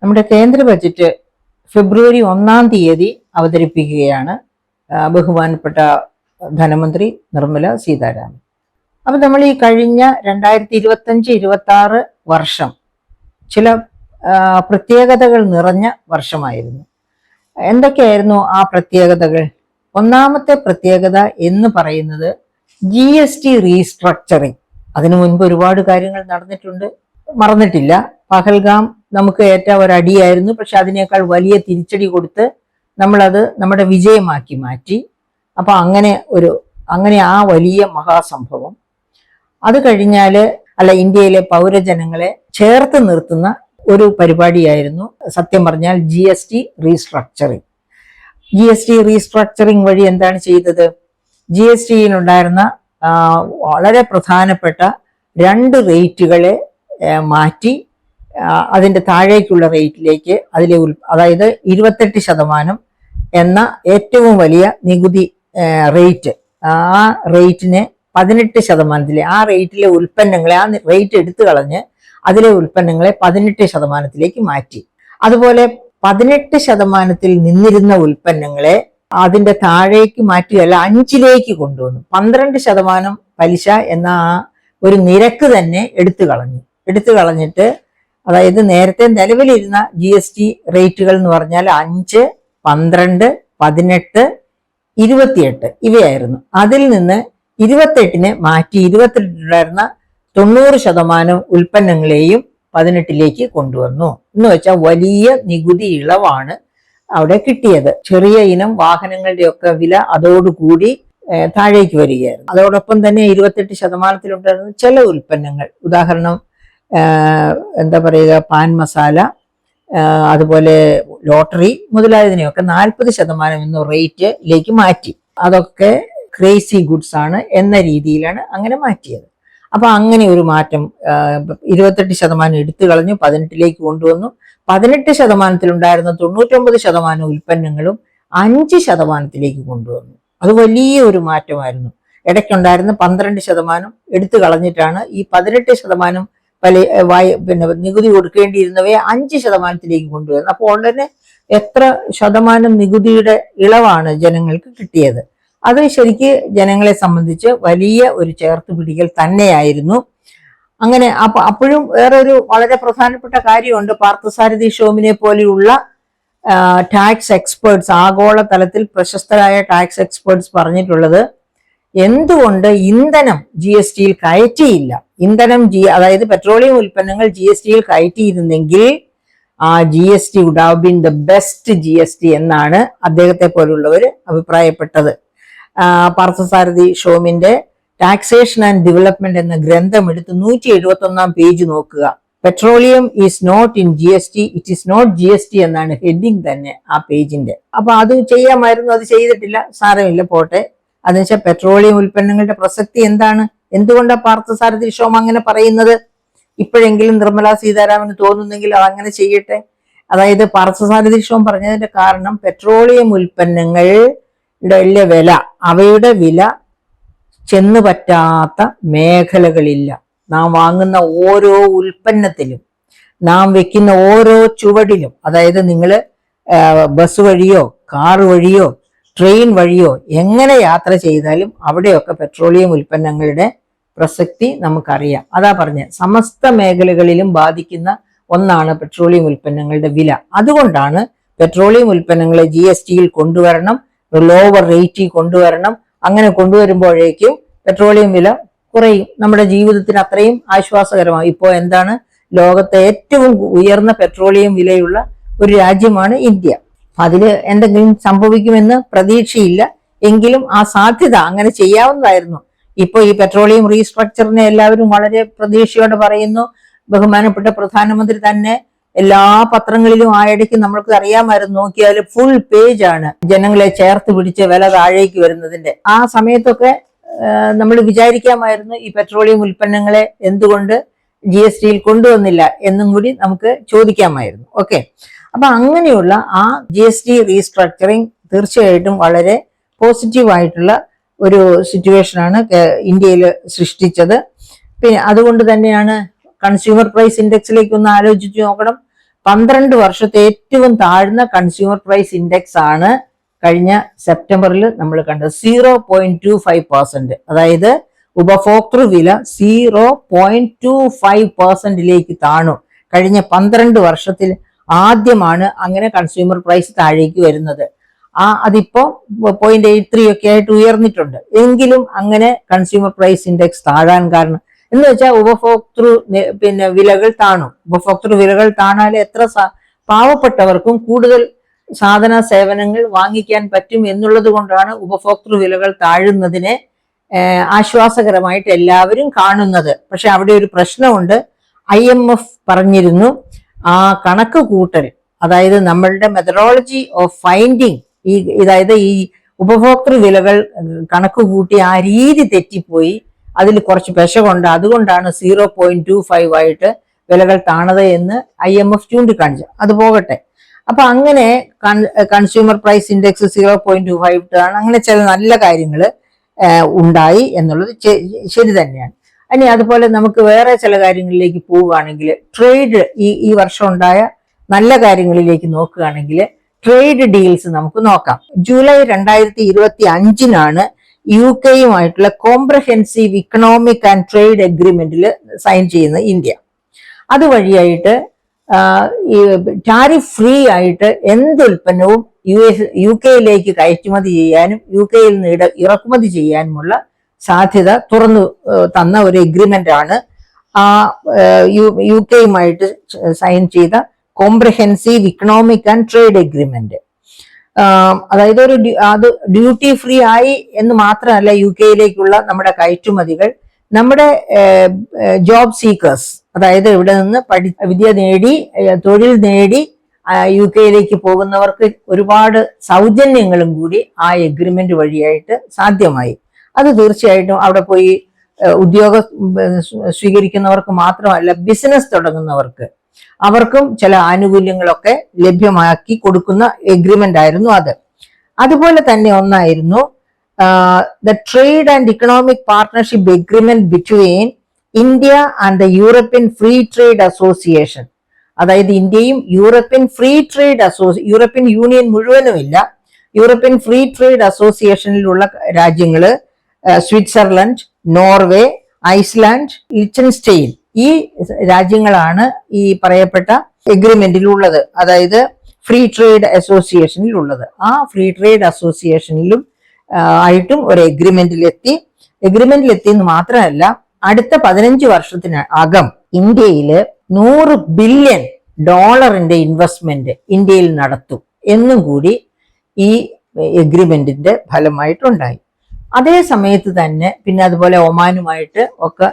നമ്മുടെ കേന്ദ്ര ബജറ്റ് ഫെബ്രുവരി 1-ാം തീയതി അവതരിപ്പിക്കുകയാണ് ബഹുമാനപ്പെട്ട ധനമന്ത്രി നിർമ്മല സീതാരാമൻ. അപ്പൊ നമ്മൾ ഈ കഴിഞ്ഞ 2025-26 വർഷം ചില പ്രത്യേകതകൾ നിറഞ്ഞ വർഷമായിരുന്നു. എന്തൊക്കെയായിരുന്നു ആ പ്രത്യേകതകൾ? ഒന്നാമത്തെ പ്രത്യേകത എന്ന് പറയുന്നത് GST റീസ്ട്രക്ചറിങ്. അതിനു മുൻപ് ഒരുപാട് കാര്യങ്ങൾ നടന്നിട്ടുണ്ട്, മറന്നിട്ടില്ല. പഹൽഗാം നമുക്ക് ഏറ്റ ഒരടിയായിരുന്നു, പക്ഷെ അതിനേക്കാൾ വലിയ തിരിച്ചടി കൊടുത്ത് നമ്മളത് നമ്മുടെ വിജയമാക്കി മാറ്റി. അപ്പൊ അങ്ങനെ ആ വലിയ മഹാസംഭവം. അത് കഴിഞ്ഞാല് ഇന്ത്യയിലെ പൗരജനങ്ങളെ ചേർത്ത് നിർത്തുന്ന ഒരു പരിപാടിയായിരുന്നു സത്യം പറഞ്ഞാൽ GST റീസ്ട്രക്ചറിങ്. GST റീസ്ട്രക്ചറിങ് വഴി എന്താണ് ചെയ്തത്? GSTയിലുണ്ടായിരുന്ന വളരെ പ്രധാനപ്പെട്ട 2 റേറ്റുകളെ മാറ്റി അതിന്റെ താഴേക്കുള്ള റേറ്റിലേക്ക് അതായത് 28% എന്ന ഏറ്റവും വലിയ നികുതി റേറ്റ്, ആ റേറ്റിനെ 18%, ആ റേറ്റിലെ ഉൽപ്പന്നങ്ങളെ, ആ റേറ്റ് എടുത്തു കളഞ്ഞ് അതിലെ ഉൽപ്പന്നങ്ങളെ 18% മാറ്റി. അതുപോലെ 18% നിന്നിരുന്ന ഉൽപ്പന്നങ്ങളെ അതിന്റെ താഴേക്ക് മാറ്റുകയല്ല, 5 കൊണ്ടുവന്നു. 12% പലിശ എന്ന ആ ഒരു നിരക്ക് തന്നെ എടുത്തു കളഞ്ഞിട്ട് അതായത് നേരത്തെ നിലവിലിരുന്ന GST റേറ്റുകൾ എന്ന് പറഞ്ഞാൽ 5, 12, 18, 28 ഇവയായിരുന്നു. അതിൽ നിന്ന് 28 മാറ്റി 28 90% ഉൽപ്പന്നങ്ങളെയും 18 കൊണ്ടുവന്നു. എന്ന് വെച്ചാൽ വലിയ നികുതി ഇളവാണ് അവിടെ കിട്ടിയത്. ചെറിയ ഇനം വാഹനങ്ങളുടെയൊക്കെ വില അതോടുകൂടി താഴേക്ക് വരികയായിരുന്നു. അതോടൊപ്പം തന്നെ 28% ഉണ്ടായിരുന്ന ചില ഉൽപ്പന്നങ്ങൾ, ഉദാഹരണം എന്താ പറയുക, പാൻ മസാല, അതുപോലെ ലോട്ടറി മുതലായതിനെയൊക്കെ 40% എന്ന റേറ്റിലേക്ക് മാറ്റി. അതൊക്കെ ക്രേസി ഗുഡ്സ് ആണ് എന്ന രീതിയിലാണ് അങ്ങനെ മാറ്റിയത്. അപ്പൊ അങ്ങനെ ഒരു മാറ്റം, 28% എടുത്തു കളഞ്ഞു, 18 കൊണ്ടുവന്നു. 18% ഉണ്ടായിരുന്ന 99% ഉൽപ്പന്നങ്ങളും 5% കൊണ്ടുവന്നു. അത് വലിയ ഒരു മാറ്റമായിരുന്നു. ഇടയ്ക്കുണ്ടായിരുന്ന 12% എടുത്തു കളഞ്ഞിട്ടാണ് ഈ 18% നികുതി കൊടുക്കേണ്ടിയിരുന്നവയെ 5% കൊണ്ടുവരുന്നത്. അപ്പോൾ ഉടനെ എത്ര ശതമാനം നികുതിയുടെ ഇളവാണ് ജനങ്ങൾക്ക് കിട്ടിയത്. അത് ശരിക്ക് ജനങ്ങളെ സംബന്ധിച്ച് വലിയ ഒരു ചേർത്തുപിടിക്കൽ തന്നെയായിരുന്നു. അങ്ങനെ അപ്പോഴും വേറൊരു വളരെ പ്രധാനപ്പെട്ട കാര്യമുണ്ട്. പാർത്ഥസാരഥി ഷോമിനെ പോലെയുള്ള ടാക്സ് എക്സ്പേർട്സ്, ആഗോള തലത്തിൽ പ്രശസ്തരായ ടാക്സ് എക്സ്പേർട്സ് പറഞ്ഞിട്ടുള്ളത്, എന്തുകൊണ്ട് ഇന്ധനം GSTയിൽ കയറ്റിയില്ല? അതായത് പെട്രോളിയം ഉൽപ്പന്നങ്ങൾ GSTയിൽ കയറ്റിയിരുന്നെങ്കിൽ ആ GST would have been the best GST എന്നാണ് അദ്ദേഹത്തെ പോലുള്ളവർ അഭിപ്രായപ്പെട്ടത്. പാർത്ഥസാരഥി ഷോമിന്റെ ടാക്സേഷൻ ആൻഡ് ഡെവലപ്മെന്റ് എന്ന ഗ്രന്ഥം എടുത്ത് 171-ാം പേജ് നോക്കുക. Petroleum is not in GST, it is not GST എന്നാണ് ഹെഡിങ് തന്നെ ആ പേജിന്റെ. അപ്പൊ അത് ചെയ്യാമായിരുന്നു, അത് ചെയ്തിട്ടില്ല. സാരമില്ല, പോട്ടെ. അതെന്നുവെച്ചാൽ പെട്രോളിയം ഉൽപ്പന്നങ്ങളുടെ പ്രസക്തി എന്താണ്? എന്തുകൊണ്ടാണ് പാർത്ഥസാരഥി ഷോം അങ്ങനെ പറയുന്നത്? ഇപ്പോഴെങ്കിലും നിർമ്മലാ സീതാരാമന് തോന്നുന്നെങ്കിൽ അതങ്ങനെ ചെയ്യട്ടെ. അതായത് പാർത്ഥസാരഥി ഷോം പറഞ്ഞതിന്റെ കാരണം, പെട്രോളിയം ഉൽപ്പന്നങ്ങളുടെ വില, അവയുടെ വില ചെന്നു പറ്റാത്ത മേഖലകളില്ല. നാം വാങ്ങുന്ന ഓരോ ഉൽപ്പന്നത്തിലും, നാം വെക്കുന്ന ഓരോ ചുവടിലും, അതായത് നിങ്ങൾ ബസ് വഴിയോ കാർ വഴിയോ ട്രെയിൻ വഴിയോ എങ്ങനെ യാത്ര ചെയ്താലും അവിടെയൊക്കെ പെട്രോളിയം ഉൽപ്പന്നങ്ങളുടെ പ്രസക്തി നമുക്കറിയാം. അതാ പറഞ്ഞ സമസ്ത മേഖലകളിലും ബാധിക്കുന്ന ഒന്നാണ് പെട്രോളിയം ഉൽപ്പന്നങ്ങളുടെ വില. അതുകൊണ്ടാണ് പെട്രോളിയം ഉൽപ്പന്നങ്ങളെ GSTയിൽ കൊണ്ടുവരണം, ലോവർ റേറ്റിൽ കൊണ്ടുവരണം. അങ്ങനെ കൊണ്ടുവരുമ്പോഴേക്കും പെട്രോളിയം വില കുറയും, നമ്മുടെ ജീവിതത്തിന് അത്രയും ആശ്വാസകരമാണ്. ഇപ്പോൾ എന്താണ്, ലോകത്തെ ഏറ്റവും ഉയർന്ന പെട്രോളിയം വിലയുള്ള ഒരു രാജ്യമാണ് ഇന്ത്യ. അതിൽ എന്തെങ്കിലും സംഭവിക്കുമെന്ന് പ്രതീക്ഷയില്ല, എങ്കിലും ആ സാധ്യത അങ്ങനെ ചെയ്യാവുന്നതായിരുന്നു. ഇപ്പൊ ഈ പെട്രോളിയം റീസ്ട്രക്ചറിനെ എല്ലാവരും വളരെ പ്രതീക്ഷയോടെ പറയുന്നു. ബഹുമാനപ്പെട്ട പ്രധാനമന്ത്രി തന്നെ എല്ലാ പത്രങ്ങളിലും ആയിടയ്ക്ക് നമ്മൾക്ക് അറിയാമായിരുന്നു, നോക്കിയാൽ ഫുൾ പേജ് ആണ് ജനങ്ങളെ ചേർത്ത് പിടിച്ച് വില താഴേക്ക് വരുന്നതിന്റെ. ആ സമയത്തൊക്കെ നമ്മൾ വിചാരിക്കാമായിരുന്നു, ഈ പെട്രോളിയം ഉൽപ്പന്നങ്ങളെ എന്തുകൊണ്ട് GSTയിൽ കൊണ്ടുവന്നില്ല എന്നും കൂടി നമുക്ക് ചോദിക്കാമായിരുന്നു. ഓക്കെ, അപ്പൊ അങ്ങനെയുള്ള ആ GST റീസ്ട്രക്ചറിങ് തീർച്ചയായിട്ടും വളരെ പോസിറ്റീവായിട്ടുള്ള ഒരു സിറ്റുവേഷനാണ് ഇന്ത്യയിൽ സൃഷ്ടിച്ചത്. പിന്നെ അതുകൊണ്ട് തന്നെയാണ് കൺസ്യൂമർ പ്രൈസ് ഇൻഡെക്സിലേക്ക് ഒന്ന് ആലോചിച്ച് നോക്കണം. 12 വർഷത്തെ ഏറ്റവും താഴ്ന്ന കൺസ്യൂമർ പ്രൈസ് ഇൻഡെക്സ് ആണ് കഴിഞ്ഞ സെപ്റ്റംബറിൽ നമ്മൾ കണ്ടത്. 0.25%. അതായത് ഉപഭോക്തൃ വില 0.25%ലേക്ക് താണു. കഴിഞ്ഞ 12 വർഷത്തിൽ ആദ്യമാണ് അങ്ങനെ കൺസ്യൂമർ പ്രൈസ് താഴേക്ക് വരുന്നത്. അതിപ്പോ 0.83 ഒക്കെ ആയിട്ട് ഉയർന്നിട്ടുണ്ട്. എങ്കിലും അങ്ങനെ കൺസ്യൂമർ പ്രൈസ് ഇൻഡെക്സ് താഴാൻ കാരണം എന്ന് വെച്ചാൽ ഉപഭോക്തൃ വിലകൾ താണു. ഉപഭോക്തൃ വിലകൾ താണാൽ എത്ര പാവപ്പെട്ടവർക്കും കൂടുതൽ സാധന സേവനങ്ങൾ വാങ്ങിക്കാൻ പറ്റും എന്നുള്ളത് കൊണ്ടാണ് ഉപഭോക്തൃ വിലകൾ താഴുന്നതിനെ ആശ്വാസകരമായിട്ട് എല്ലാവരും കാണുന്നത്. പക്ഷെ അവിടെ ഒരു പ്രശ്നമുണ്ട്. IMF പറഞ്ഞിരുന്നു, ആ കണക്ക് കൂട്ടൽ, അതായത് നമ്മളുടെ മെത്തഡോളജി ഓഫ് ഫൈൻഡിങ്, അതായത് ഈ ഉപഭോക്തൃ വിലകൾ കണക്ക് കൂട്ടി ആ രീതി തെറ്റിപ്പോയി, അതിൽ കുറച്ച് പെശകുണ്ട്, അതുകൊണ്ടാണ് 0.25 ആയിട്ട് വിലകൾ താണത് എന്ന് IMF ചൂണ്ടിക്കാണിച്ചു. അത് പോകട്ടെ. അപ്പൊ അങ്ങനെ കൺസ്യൂമർ പ്രൈസ് ഇൻഡെക്സ് 0.25 ആണ്. അങ്ങനെ ചില നല്ല കാര്യങ്ങൾ ഉണ്ടായി എന്നുള്ളത് ശരി തന്നെയാണ്. ഇനി അതുപോലെ നമുക്ക് വേറെ ചില കാര്യങ്ങളിലേക്ക് പോവുകയാണെങ്കിൽ, ട്രേഡ് ഈ വർഷം ഉണ്ടായ നല്ല കാര്യങ്ങളിലേക്ക് നോക്കുകയാണെങ്കിൽ ട്രേഡ് ഡീൽസ് നമുക്ക് നോക്കാം. ജൂലൈ 2025 UK-യുമായിട്ടുള്ള കോംപ്രഹെൻസീവ് ഇക്കണോമിക് ആൻഡ് ട്രേഡ് അഗ്രിമെന്റിൽ സൈൻ ചെയ്യുന്ന ഇന്ത്യ. അതുവഴിയായിട്ട് ടാരിഫ് ഫ്രീ ആയിട്ട് എന്ത് ഉൽപ്പന്നവും UK-യിലേക്ക് കയറ്റുമതി ചെയ്യാനും UK-യിൽ നിന്ന് ഇറക്കുമതി ചെയ്യാനുമുള്ള സാധ്യത തുറന്നു തന്ന ഒരു എഗ്രിമെന്റ് ആണ് UK-യുമായിട്ട് സൈൻ ചെയ്ത comprehensive economic and trade agreement. അതായത് അത് ഡ്യൂട്ടി ഫ്രീ ആയി എന്ന് മാത്രമല്ല, UK-യിലേക്കുള്ള നമ്മുടെ കയറ്റുമതികൾ നമ്മുടെ ജോബ് സീക്കേഴ്സ്, അതായത് ഇവിടെ നിന്ന് വിദ്യ നേടി തൊഴിൽ നേടി UK-യിലേക്ക് പോകുന്നവർക്ക് ഒരുപാട് സൗജന്യങ്ങളും കൂടി ആ എഗ്രിമെന്റ് വഴിയായിട്ട് സാധ്യമായി. അത് തീർച്ചയായിട്ടും അവിടെ പോയി ഉദ്യോഗം സ്വീകരിക്കുന്നവർക്ക് മാത്രമല്ല, ബിസിനസ് തുടങ്ങുന്നവർക്ക് അവർക്കും ചില ആനുകൂല്യങ്ങളൊക്കെ ലഭ്യമാക്കി കൊടുക്കുന്ന എഗ്രിമെന്റ് ആയിരുന്നു അത്. അതുപോലെ തന്നെ ഒന്നായിരുന്നു the trade and economic partnership agreement between India and the European Free Trade Association. അതായത് ഇന്ത്യയും European Free Trade European Union മുഴുവനുമില്ല, യൂറോപ്യൻ ഫ്രീ ട്രേഡ് അസോസിയേഷനിലുള്ള രാജ്യങ്ങള് സ്വിറ്റ്സർലൻഡ്, നോർവേ, ഐസ്ലാൻഡ്, ലിച്ചൻസ്റ്റെയിൻ, ഈ രാജ്യങ്ങളാണ് ഈ പറയപ്പെട്ട എഗ്രിമെന്റിലുള്ളത്, അതായത് ഫ്രീ ട്രേഡ് അസോസിയേഷനിലുള്ളത്. ആ ഫ്രീ ട്രേഡ് അസോസിയേഷനിലും ആയിട്ടും ഒരു എഗ്രിമെന്റിലെത്തി എന്ന് മാത്രമല്ല, അടുത്ത 15 വർഷത്തിനകം ഇന്ത്യയില് $100 ബില്യൺ ഇൻവെസ്റ്റ്മെന്റ് ഇന്ത്യയിൽ നടത്തും എന്നും കൂടി ഈ എഗ്രിമെന്റിന്റെ ഫലമായിട്ടുണ്ടായി. അതേ സമയത്ത് തന്നെ പിന്നെ അതുപോലെ ഒമാനുമായിട്ട് ഒക്കെ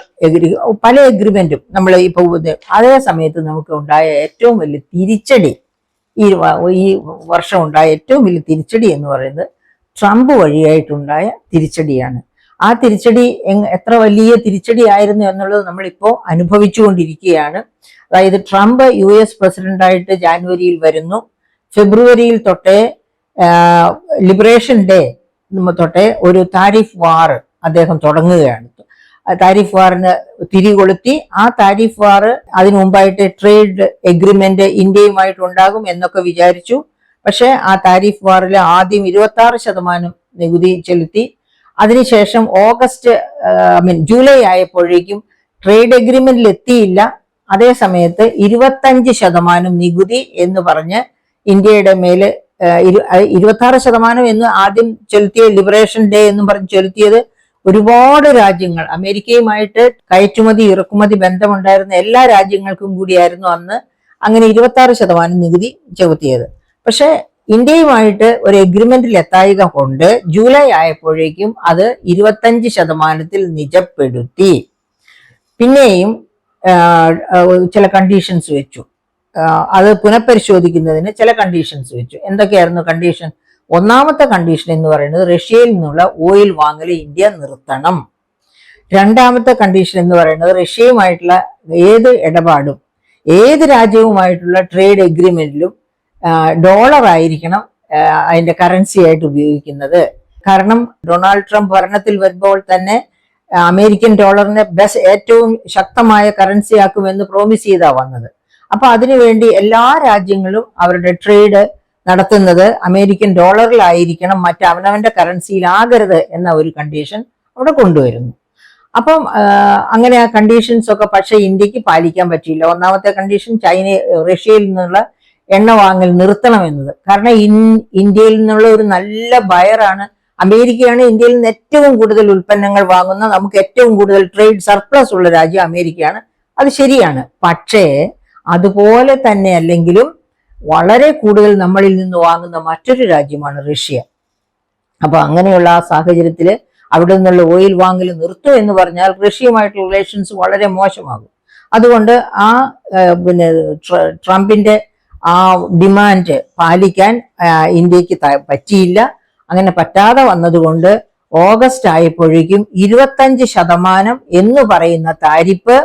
പല എഗ്രിമെന്റും നമ്മൾ ഇപ്പൊ അതേ സമയത്ത് നമുക്ക് ഉണ്ടായ ഏറ്റവും വലിയ തിരിച്ചടി, ഈ വർഷം ഉണ്ടായ ഏറ്റവും വലിയ തിരിച്ചടി എന്ന് പറയുന്നത് ട്രംപ് വഴിയായിട്ടുണ്ടായ തിരിച്ചടിയാണ്. ആ തിരിച്ചടി എത്ര വലിയ തിരിച്ചടി ആയിരുന്നു എന്നുള്ളത് നമ്മളിപ്പോൾ അനുഭവിച്ചുകൊണ്ടിരിക്കുകയാണ്. അതായത് ട്രംപ് US പ്രസിഡന്റായിട്ട് ജാനുവരിയിൽ വരുന്നു. ഫെബ്രുവരിയിൽ തൊട്ടേ ലിബറേഷൻ ഡേ തൊട്ടേ ഒരു താരിഫ് വാർ അദ്ദേഹം തുടങ്ങുകയാണ്. താരിഫ് വാറിന് തിരികൊളുത്തി. ആ താരിഫ് വാർ അതിനു മുമ്പായിട്ട് ട്രേഡ് എഗ്രിമെന്റ് ഇന്ത്യയുമായിട്ട് ഉണ്ടാകും എന്നൊക്കെ വിചാരിച്ചു. പക്ഷെ ആ താരിഫ് വാറിൽ ആദ്യം 26% നികുതി ചെലുത്തി. അതിനുശേഷം ജൂലൈ ആയപ്പോഴേക്കും ട്രേഡ് എഗ്രിമെന്റിൽ എത്തിയില്ല. അതേ സമയത്ത് 25% നികുതി എന്ന് പറഞ്ഞ് ഇന്ത്യയുടെ മേല് 26% എന്ന് ആദ്യം ചെലുത്തിയ ലിബറേഷൻ ഡേ എന്നും പറഞ്ഞ് ചെലുത്തിയത് ഒരുപാട് രാജ്യങ്ങൾ, അമേരിക്കയുമായിട്ട് കയറ്റുമതി ഇറക്കുമതി ബന്ധമുണ്ടായിരുന്ന എല്ലാ രാജ്യങ്ങൾക്കും കൂടിയായിരുന്നു അന്ന് അങ്ങനെ 26% നികുതി ചുമത്തിയത്. പക്ഷെ ഇന്ത്യയുമായിട്ട് ഒരു എഗ്രിമെന്റിൽ എത്തായിക കൊണ്ട് ജൂലൈ ആയപ്പോഴേക്കും അത് 25% നിജപ്പെടുത്തി. പിന്നെയും ചില കണ്ടീഷൻസ് വെച്ചു. അത് പുനഃപരിശോധിക്കുന്നതിന് ചില കണ്ടീഷൻസ് വെച്ചു. എന്തൊക്കെയായിരുന്നു കണ്ടീഷൻ? ഒന്നാമത്തെ കണ്ടീഷൻ എന്ന് പറയുന്നത് റഷ്യയിൽ നിന്നുള്ള ഓയിൽ വാങ്ങൽ ഇന്ത്യ നിർത്തണം. രണ്ടാമത്തെ കണ്ടീഷൻ എന്ന് പറയുന്നത് റഷ്യയുമായിട്ടുള്ള ഏത് ഇടപാടും ഏത് രാജ്യവുമായിട്ടുള്ള ട്രേഡ് എഗ്രിമെന്റിലും ഡോളർ ആയിരിക്കണം അതിന്റെ കറൻസി ആയിട്ട് ഉപയോഗിക്കുന്നത്. കാരണം ഡൊണാൾഡ് ട്രംപ് ഭരണത്തിൽ വരുമ്പോൾ തന്നെ അമേരിക്കൻ ഡോളറിനെ ഏറ്റവും ശക്തമായ കറൻസി ആക്കുമെന്ന് പ്രോമിസ് ചെയ്താ വന്നത്. അപ്പൊ അതിനുവേണ്ടി എല്ലാ രാജ്യങ്ങളും അവരുടെ ട്രേഡ് നടത്തുന്നത് അമേരിക്കൻ ഡോളറിലായിരിക്കണം, അവനവന്റെ കറൻസിയിലാകരുത് എന്ന ഒരു കണ്ടീഷൻ അവിടെ കൊണ്ടുവരുന്നു. അപ്പം അങ്ങനെ ആ കണ്ടീഷൻസ് ഒക്കെ പക്ഷെ ഇന്ത്യക്ക് പാലിക്കാൻ പറ്റിയില്ല. ഒന്നാമത്തെ കണ്ടീഷൻ റഷ്യയിൽ നിന്നുള്ള എണ്ണ വാങ്ങൽ നിർത്തണം എന്നത്. കാരണം ഇന്ത്യയിൽ നിന്നുള്ള ഒരു നല്ല ബയറാണ് അമേരിക്കയാണ്. ഇന്ത്യയിൽ നിന്ന് ഏറ്റവും കൂടുതൽ ഉൽപ്പന്നങ്ങൾ വാങ്ങുന്ന, നമുക്ക് ഏറ്റവും കൂടുതൽ ട്രേഡ് സർപ്ലസ് ഉള്ള രാജ്യം അമേരിക്കയാണ്. അത് ശരിയാണ്. പക്ഷേ അതുപോലെ തന്നെ അല്ലെങ്കിലും വളരെ കൂടുതൽ നമ്മളിൽ നിന്ന് വാങ്ങുന്ന മറ്റൊരു രാജ്യമാണ് റഷ്യ. അപ്പൊ അങ്ങനെയുള്ള ആ സാഹചര്യത്തിൽ അവിടെ നിന്നുള്ള ഓയിൽ വാങ്ങൽ നിർത്തുക എന്ന് പറഞ്ഞാൽ റഷ്യയുമായിട്ടുള്ള റിലേഷൻസ് വളരെ മോശമാകും. അതുകൊണ്ട് ആ ട്രംപിന്റെ ആ ഡിമാൻഡ് പാലിക്കാൻ ഇന്ത്യക്ക് പറ്റിയില്ല. അങ്ങനെ പറ്റാതെ വന്നതുകൊണ്ട് ഓഗസ്റ്റ് ആയപ്പോഴേക്കും 25% എന്ന് പറയുന്ന താരിഫ്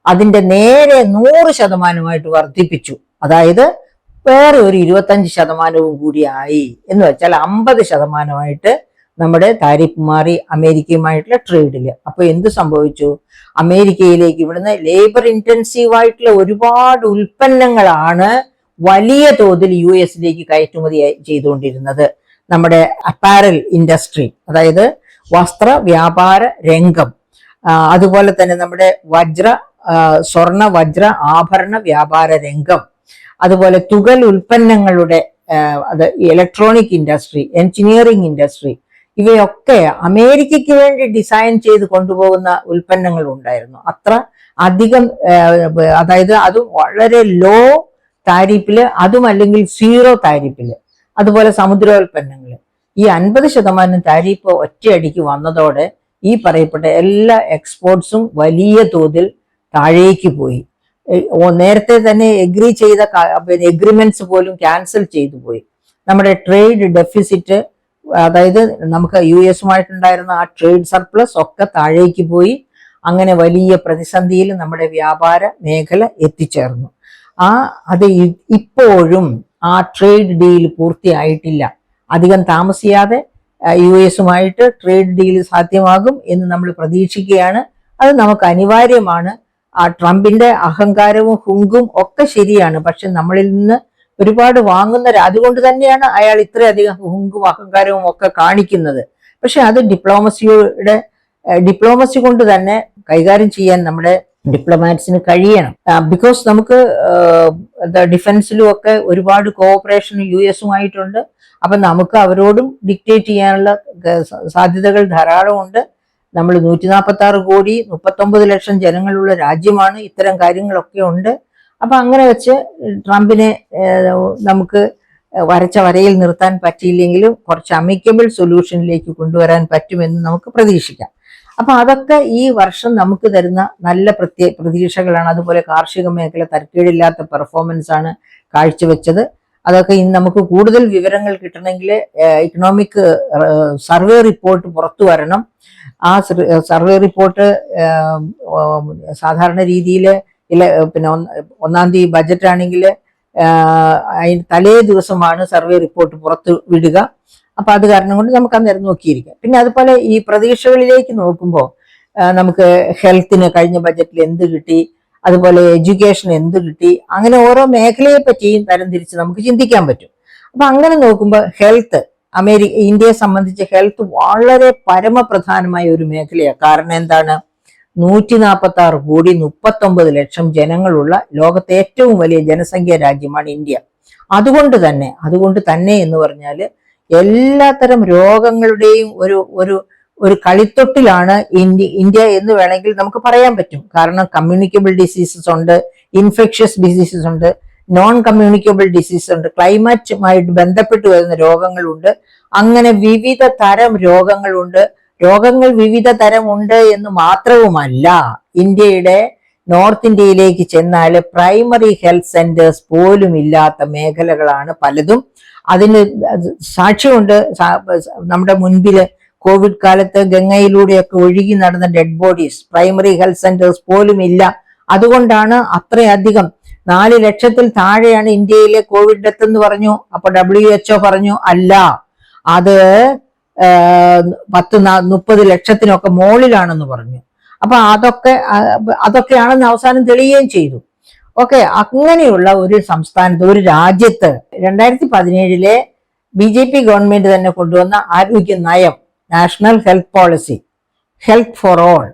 അതിന്റെ നേരെ 100% വർദ്ധിപ്പിച്ചു. അതായത് വേറെ ഒരു 25% കൂടി ആയി എന്ന് വെച്ചാൽ 50% നമ്മുടെ താരിഫ് മാറി അമേരിക്കയുമായിട്ടുള്ള ട്രേഡില്. അപ്പൊ എന്ത് സംഭവിച്ചു? അമേരിക്കയിലേക്ക് ഇവിടുന്ന് ലേബർ ഇന്റൻസീവ് ആയിട്ടുള്ള ഒരുപാട് ഉൽപ്പന്നങ്ങളാണ് വലിയ തോതിൽ US കയറ്റുമതി ചെയ്തുകൊണ്ടിരുന്നത്. നമ്മുടെ അപ്പാരൽ ഇൻഡസ്ട്രി, അതായത് വസ്ത്ര വ്യാപാര രംഗം, അതുപോലെ തന്നെ നമ്മുടെ സ്വർണ വജ്ര ആഭരണ വ്യാപാര രംഗം, അതുപോലെ തുകൽ ഉൽപ്പന്നങ്ങളുടെ ഇലക്ട്രോണിക് ഇൻഡസ്ട്രി, എഞ്ചിനീയറിംഗ് ഇൻഡസ്ട്രി, ഇവയൊക്കെ അമേരിക്കയ്ക്ക് വേണ്ടി ഡിസൈൻ ചെയ്ത് കൊണ്ടുപോകുന്ന ഉൽപ്പന്നങ്ങൾ ഉണ്ടായിരുന്നു. അത്ര അധികം, അതായത് അത് വളരെ ലോ താരിഫില്, അതും അല്ലെങ്കിൽ 0 താരിഫില്. അതുപോലെ സമുദ്രോൽപ്പന്നങ്ങൾ, ഈ 50% താരിഫ് ഒറ്റയടിക്ക് വന്നതോടെ ഈ പറയപ്പെട്ട എല്ലാ എക്സ്പോർട്സും വലിയ തോതിൽ താഴേക്ക് പോയി. നേരത്തെ തന്നെ എഗ്രി ചെയ്ത എഗ്രിമെന്റ്സ് പോലും ക്യാൻസൽ ചെയ്തു പോയി. നമ്മുടെ ട്രേഡ് ഡെഫിസിറ്റ്, അതായത് നമുക്ക് US ആ ട്രേഡ് സർപ്ലസ് ഒക്കെ താഴേക്ക് പോയി. അങ്ങനെ വലിയ പ്രതിസന്ധിയിൽ നമ്മുടെ വ്യാപാര മേഖല എത്തിച്ചേർന്നു. അത് ഇപ്പോഴും ആ ട്രേഡ് ഡീൽ പൂർത്തിയായിട്ടില്ല. അധികം താമസിയാതെ US ട്രേഡ് ഡീൽ സാധ്യമാകും എന്ന് നമ്മൾ പ്രതീക്ഷിക്കുകയാണ്. അത് നമുക്ക് അനിവാര്യമാണ്. ആ ട്രംപിന്റെ അഹങ്കാരവും ഹുങ്കും ഒക്കെ ശരിയാണ്. പക്ഷെ നമ്മളിൽ നിന്ന് ഒരുപാട് അതുകൊണ്ട് തന്നെയാണ് അയാൾ ഇത്രയധികം ഹുങ്കും അഹങ്കാരവും ഒക്കെ കാണിക്കുന്നത്. പക്ഷെ അത് ഡിപ്ലോമസി കൊണ്ട് തന്നെ കൈകാര്യം ചെയ്യാൻ നമ്മുടെ ഡിപ്ലോമാറ്റ്സിന് കഴിയണം. ബിക്കോസ് നമുക്ക് ഡിഫൻസിലും ഒക്കെ ഒരുപാട് കോഓപ്പറേഷൻ US അപ്പൊ നമുക്ക് അവരോടും ഡിക്റ്റേറ്റ് ചെയ്യാനുള്ള സാധ്യതകൾ ധാരാളമുണ്ട്. നമ്മൾ 146 കോടി 39 ലക്ഷം ജനങ്ങളുള്ള രാജ്യമാണ്. ഇത്തരം കാര്യങ്ങളൊക്കെ ഉണ്ട്. അപ്പൊ അങ്ങനെ വെച്ച് ട്രംപിനെ നമുക്ക് വരച്ച വരയിൽ നിർത്താൻ പറ്റിയില്ലെങ്കിലും കുറച്ച് അമിക്കബിൾ സൊല്യൂഷനിലേക്ക് കൊണ്ടുവരാൻ പറ്റുമെന്ന് നമുക്ക് പ്രതീക്ഷിക്കാം. അപ്പൊ അതൊക്കെ ഈ വർഷം നമുക്ക് തരുന്ന നല്ല പ്രതീക്ഷകളാണ്. അതുപോലെ കാർഷിക മേഖല തരക്കേടില്ലാത്ത പെർഫോമൻസ് ആണ് കാഴ്ചവെച്ചത്. അതൊക്കെ ഇന്ന് നമുക്ക് കൂടുതൽ വിവരങ്ങൾ കിട്ടണമെങ്കിൽ ഇക്കണോമിക് സർവേ റിപ്പോർട്ട് പുറത്തു വരണം. ആ സർവേ റിപ്പോർട്ട് സാധാരണ രീതിയിൽ പിന്നെ 1-ാം തീയതി ബജറ്റ് ആണെങ്കിൽ തലേ ദിവസമാണ് സർവേ റിപ്പോർട്ട് പുറത്തു വിടുക. അപ്പൊ അത് കാരണം കൊണ്ട് നമുക്ക് അന്നേരം നോക്കിയിരിക്കാം. പിന്നെ അതുപോലെ ഈ പ്രതീക്ഷകളിലേക്ക് നോക്കുമ്പോൾ നമുക്ക് ഹെൽത്തിന് കഴിഞ്ഞ ബജറ്റിൽ എന്ത് കിട്ടി, അതുപോലെ എഡ്യൂക്കേഷൻ എന്ത് കിട്ടി, അങ്ങനെ ഓരോ മേഖലയെ പറ്റിയും തരംതിരിച്ച് നമുക്ക് ചിന്തിക്കാൻ പറ്റും. അപ്പൊ അങ്ങനെ നോക്കുമ്പോൾ ഇന്ത്യയെ സംബന്ധിച്ച് ഹെൽത്ത് വളരെ പരമപ്രധാനമായ ഒരു മേഖലയാണ്. കാരണം എന്താണ്? 146 കോടി 39 ലക്ഷം ജനങ്ങളുള്ള ലോകത്തെ ഏറ്റവും വലിയ ജനസംഖ്യ രാജ്യമാണ് ഇന്ത്യ. അതുകൊണ്ട് തന്നെ എന്ന് പറഞ്ഞാൽ എല്ലാത്തരം രോഗങ്ങളുടെയും ഒരു കളിത്തൊട്ടിലാണ് ഇന്ത്യ എന്ന് വേണമെങ്കിൽ നമുക്ക് പറയാൻ പറ്റും. കാരണം കമ്മ്യൂണിക്കബിൾ ഡിസീസസ് ഉണ്ട്, ഇൻഫെക്ഷ്യസ് ഡിസീസസ് ഉണ്ട്, നോൺ കമ്മ്യൂണിക്കബിൾ ഡിസീസ് ഉണ്ട്, ക്ലൈമറ്റുമായിട്ട് ബന്ധപ്പെട്ട് വരുന്ന രോഗങ്ങളുണ്ട്. അങ്ങനെ വിവിധ തരം രോഗങ്ങളുണ്ട്. രോഗങ്ങൾ വിവിധ തരം ഉണ്ട് എന്ന് മാത്രവുമല്ല, ഇന്ത്യയുടെ നോർത്ത് ഇന്ത്യയിലേക്ക് ചെന്നാൽ പ്രൈമറി ഹെൽത്ത് സെന്റേഴ്സ് പോലും ഇല്ലാത്ത മേഖലകളാണ് പലതും. അതിന് സാക്ഷ്യമുണ്ട്. നമ്മുടെ മുൻപില് കോവിഡ് കാലത്ത് ഗംഗയിലൂടെയൊക്കെ ഒഴുകി നടന്ന dead bodies, primary health centres പോലും ഇല്ല. അതുകൊണ്ടാണ് അത്രയധികം 4 ലക്ഷത്തിൽ താഴെയാണ് ഇന്ത്യയിലെ കോവിഡ് ഡെത്ത് എന്ന് പറഞ്ഞു. അപ്പൊ WHO പറഞ്ഞു അല്ല, അത് 30 ലക്ഷത്തിനൊക്കെ മുകളിലാണെന്ന് പറഞ്ഞു. അപ്പൊ അതൊക്കെയാണെന്ന് അവസാനം തെളിയുകയും ചെയ്തു. ഓക്കെ, അങ്ങനെയുള്ള ഒരു സംസ്ഥാനത്ത്, ഒരു രാജ്യത്ത് 2017 BJP ഗവൺമെന്റ് തന്നെ കൊണ്ടുവന്ന ആരോഗ്യ നയം, national health policy, health for all,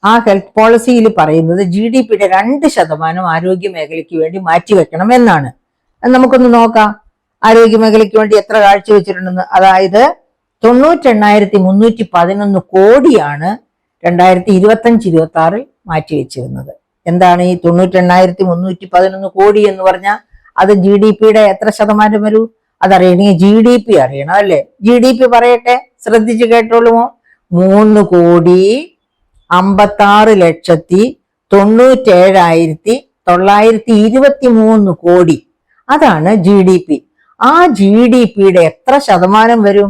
ആ ഹെൽത്ത് പോളിസിയിൽ പറയുന്നത് GDPയുടെ 2% ആരോഗ്യ മേഖലയ്ക്ക് വേണ്ടി മാറ്റിവെക്കണം എന്നാണ്. നമുക്കൊന്ന് നോക്കാം ആരോഗ്യ മേഖലയ്ക്ക് വേണ്ടി എത്ര കാഴ്ചവെച്ചിട്ടുണ്ടെന്ന്. അതായത് 98,311 കോടിയാണ് 2025-26 മാറ്റിവെച്ചിരുന്നത്. എന്താണ് ഈ 98,311 കോടി എന്ന് പറഞ്ഞാൽ? അത് GDPയുടെ എത്ര ശതമാനം വരൂ? അതറിയണമെങ്കിൽ GDP അറിയണം അല്ലേ? GDP പറയട്ടെ, ശ്രദ്ധിച്ചു കേട്ടോളുമോ? 3,56,97,923 കോടി. അതാണ് GDP. ആ GDPയുടെ എത്ര ശതമാനം വരും